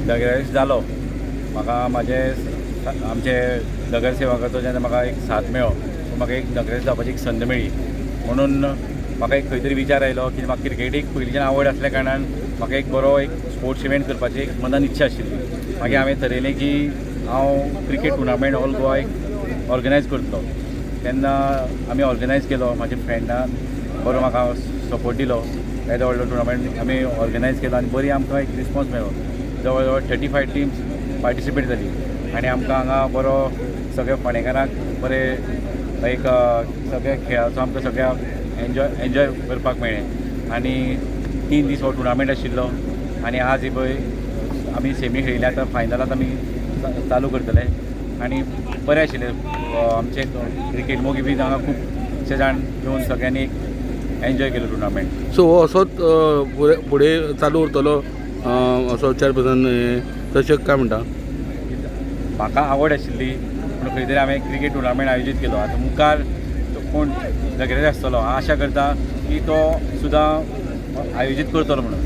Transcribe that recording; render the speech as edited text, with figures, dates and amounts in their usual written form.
नगराध्यक्ष जालो म्हाका म्हाजे आमचे नगरसेवकाचो जेन्ना म्हाका एक साथ मेळ्ळो म्हाका एक नगराध्यक्ष जावपाची एक संद मेळ्ळी म्हणून म्हाका एक खंय तरी विचार आयलो की म्हाका क्रिकेटीक पयलींच्यान आवड आसल्या कारणान म्हाका एक बरो एक स्पोर्ट्स इव्हेंट करपाची एक मनान इच्छा आशिल्ली। मागीर हांवें थारायलें की हांव क्रिकेट टुर्नामेंट ऑल गोवा एक ऑर्गनायज करतलो। तेन्ना आमी ऑर्गनायज केलो, म्हाज्या फ्रेंडान बरो म्हाका सपोर्ट दिलो, येदो व्हडलो टुर्नामेंट आमी ऑर्गनायज केलो आनी बरी आमकां एक रिस्पॉन्स मेळ्ळो। जवळ जवळ 35 टिम्स पार्टिसिपेट जाली आनी आमकां हांगा बरो सगळ्या फोंडेकारांक बरे एक सगळ्या खेळाचो आमकां सगळ्यांक एन्जॉय करपाक मेळ्ळें। आनी 3 दीस हो टुर्नामेंट आशिल्लो आनी आज ही पळय आमी सेमी खेळिल्ले, आतां फायनलांत आमी चालू करतले आनी बरें आशिल्लें आमचे क्रिकेट मोगी बी हांगा खूबशे जाण येवन सगळ्यांनी एन्जॉय केलो टुर्नामेंट। सो हो असोच फुडें चालू उरतलो असो चेअरपर्सन तशें काय म्हणटा? म्हाका आवड आशिल्ली पूण खंय तरी हांवें क्रिकेट टुर्नामेंट आयोजीत केलो। आतां मुखार कोण नगराध्यक्ष आसतलो, हांव आशा करता की तो सुद्दां आयोजीत करतलो म्हणून।